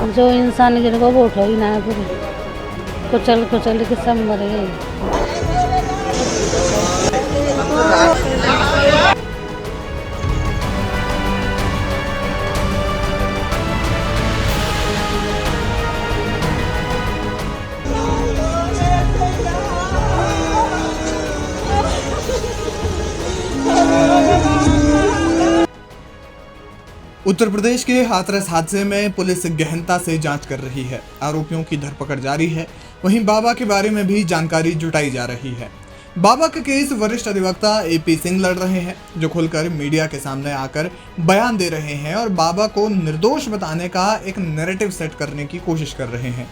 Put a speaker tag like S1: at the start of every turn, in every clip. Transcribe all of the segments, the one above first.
S1: जो इंसान गिर को वोट हो ही ना पूरी कुचल कुचल के सब मर गए।
S2: उत्तर प्रदेश के हाथरस हादसे में पुलिस गहनता से जांच कर रही है। आरोपियों की धरपकड़ जारी है। वहीं बाबा के बारे में भी जानकारी जुटाई जा रही है। बाबा का केस वरिष्ठ अधिवक्ता AP सिंह लड़ रहे हैं, जो खुलकर मीडिया के सामने आकर बयान दे रहे हैं और बाबा को निर्दोष बताने का एक नैरेटिव सेट करने की कोशिश कर रहे हैं।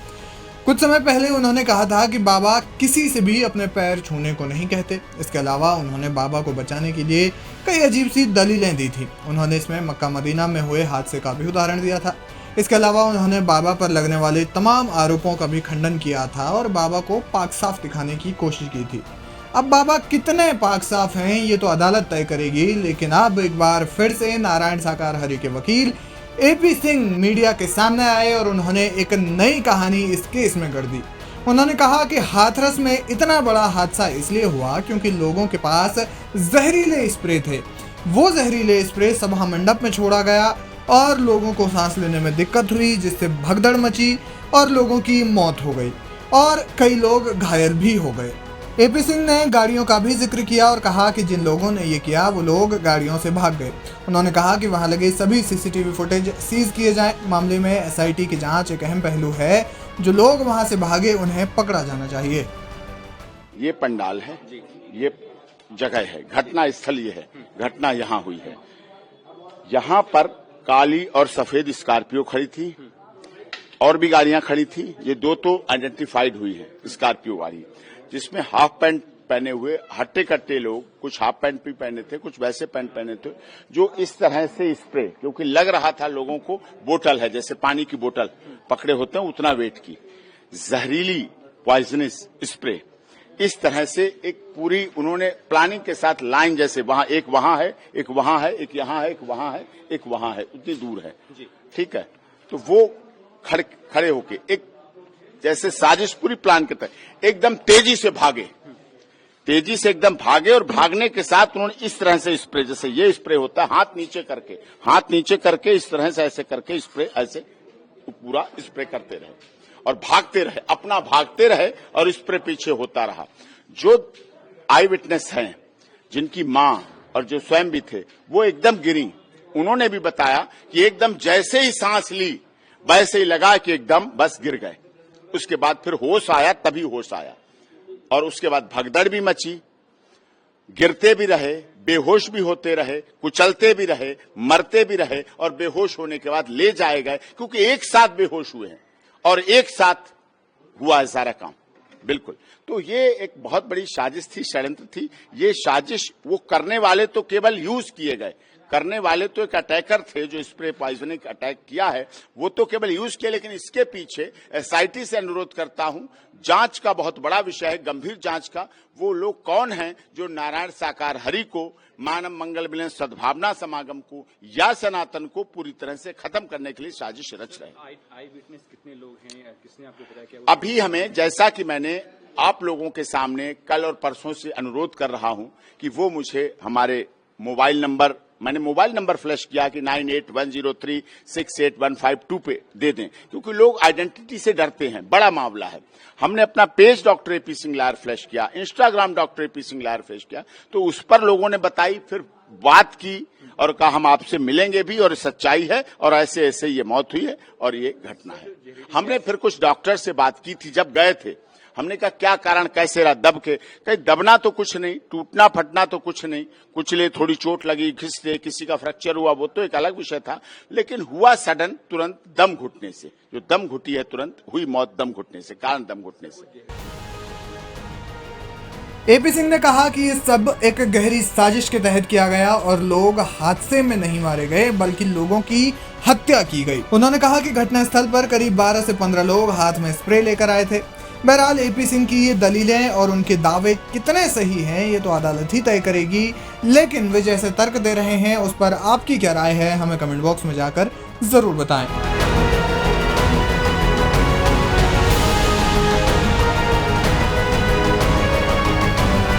S2: कुछ समय पहले उन्होंने कहा था कि बाबा किसी से भी अपने पैर छूने को नहीं कहते। इसके अलावा उन्होंने बाबा को बचाने के लिए कई अजीब सी दलीलें दी थी। उन्होंने इसमें मक्का मदीना में हुए हादसे का भी उदाहरण दिया था। इसके अलावा उन्होंने बाबा पर लगने वाले तमाम आरोपों का भी खंडन किया था और बाबा को पाक साफ दिखाने की कोशिश की थी। अब बाबा कितने पाक साफ हैं ये तो अदालत तय करेगी, लेकिन अब एक बार फिर से नारायण साकार हरि के वकील AP सिंह मीडिया के सामने आए और उन्होंने एक नई कहानी इस केस में गढ़ दी। उन्होंने कहा कि हाथरस में इतना बड़ा हादसा इसलिए हुआ क्योंकि लोगों के पास जहरीले स्प्रे थे। वो जहरीले स्प्रे सभा मंडप में छोड़ा गया और लोगों को सांस लेने में दिक्कत हुई, जिससे भगदड़ मची और लोगों की मौत हो गई और कई लोग घायल भी हो गए। AP सिंह ने गाड़ियों का भी जिक्र किया और कहा कि जिन लोगों ने ये किया वो लोग गाड़ियों से भाग गए। उन्होंने कहा कि वहां लगे सभी CCTV फुटेज सीज किए जाएं। मामले में SIT की जांच एक अहम पहलू है। जो लोग वहां से भागे उन्हें पकड़ा जाना चाहिए।
S3: ये पंडाल है, ये जगह है, घटना स्थल ये है, घटना यहाँ हुई है। यहाँ पर काली और सफेद स्कॉर्पियो खड़ी थी और भी गाड़ियां खड़ी थी। ये दो तो आइडेंटिफाइड हुई है, स्कॉर्पियो वाली, जिसमें हाफ पैंट पहने हुए हट्टे कट्टे लोग, कुछ हाफ पैंट भी पहने थे, कुछ वैसे पैंट पहने थे, जो इस तरह से स्प्रे, क्योंकि लग रहा था लोगों को बोतल है, जैसे पानी की बोतल पकड़े होते हैं उतना वेट की, जहरीली पॉइजनस स्प्रे, इस तरह से एक पूरी उन्होंने प्लानिंग के साथ लाइन, जैसे वहां एक वहां है, एक वहां है, एक यहाँ है, एक वहां है, एक वहां है, उतनी दूर है, ठीक है। तो वो खड़े होके एक जैसे साजिश पूरी प्लान के तहत एकदम तेजी से एकदम भागे और भागने के साथ उन्होंने इस तरह से स्प्रे, जैसे ये स्प्रे होता है, हाथ नीचे करके इस तरह से ऐसे करके स्प्रे ऐसे पूरा स्प्रे करते रहे और भागते रहे और स्प्रे पीछे होता रहा। जो आई विटनेस हैं, जिनकी मां और जो स्वयं भी थे, वो एकदम गिरी। उन्होंने भी बताया कि एकदम जैसे ही सांस ली वैसे ही लगा कि एकदम बस गिर गए। उसके बाद फिर होश आया, तभी होश आया और उसके बाद भगदड़ भी मची, गिरते भी रहे, बेहोश भी होते रहे, कुचलते भी रहे, मरते भी रहे और बेहोश होने के बाद ले जाए गए, क्योंकि एक साथ बेहोश हुए हैं और एक साथ हुआ है सारा काम। बिल्कुल, तो ये एक बहुत बड़ी साजिश थी, षड्यंत्र थी। ये साजिश वो करने वाले तो केवल यूज किए गए, करने वाले तो एक अटैकर थे जो स्प्रे पॉइजनिंग अटैक किया है, वो तो केवल यूज किया, लेकिन इसके पीछे SIT से अनुरोध करता हूं, जांच का बहुत बड़ा विषय है, गंभीर जांच का। वो लोग कौन हैं जो नारायण साकार हरि को, मानव मंगल मिलन सद्भावना समागम को या सनातन को पूरी तरह से खत्म करने के लिए साजिश रच रहे हैं।
S4: आई विटनेस कितने लोग हैं, किसने आपको बताया क्या?
S3: अभी हमें, जैसा कि मैंने आप लोगों के सामने कल और परसों से अनुरोध कर रहा हूं कि वो मुझे हमारे मैंने मोबाइल नंबर फ्लैश किया कि 9810368152 पे दे दें, क्योंकि लोग आइडेंटिटी से डरते हैं, बड़ा मामला है। हमने अपना page doctor AP Singh lawyer flash किया, Instagram doctor AP Singh lawyer flash किया, तो उस पर लोगों ने बताई, फिर बात की और कहा हम आपसे मिलेंगे भी और सच्चाई है और ऐसे ऐसे ये मौत हुई है और ये घटना है। हमने फिर कुछ डॉक्टर से बात की थी जब गए थे, हमने कहा क्या कारण, कैसे रहा, दब के? कहीं दबना तो कुछ नहीं, टूटना फटना तो कुछ नहीं, कुचले, थोड़ी चोट लगी, घिसते, किसी का फ्रैक्चर हुआ, वो तो एक अलग विषय था, लेकिन हुआ सडन, तुरंत दम घुटने से। जो दम घुटी है, तुरंत हुई मौत दम घुटने से, कारण दम घुटने से।
S2: AP सिंह ने कहा कि ये सब एक गहरी साजिश के तहत किया गया और लोग हादसे में नहीं मारे गए बल्कि लोगों की हत्या की गई। उन्होंने कहा कि घटनास्थल पर करीब 12 से 15 लोग हाथ में स्प्रे लेकर आए थे। बहरहाल AP सिंह की ये दलीलें और उनके दावे कितने सही हैं ये तो अदालत ही तय करेगी, लेकिन वे जैसे तर्क दे रहे हैं उस पर आपकी क्या राय है, हमें कमेंट बॉक्स में जाकर जरूर बताएं।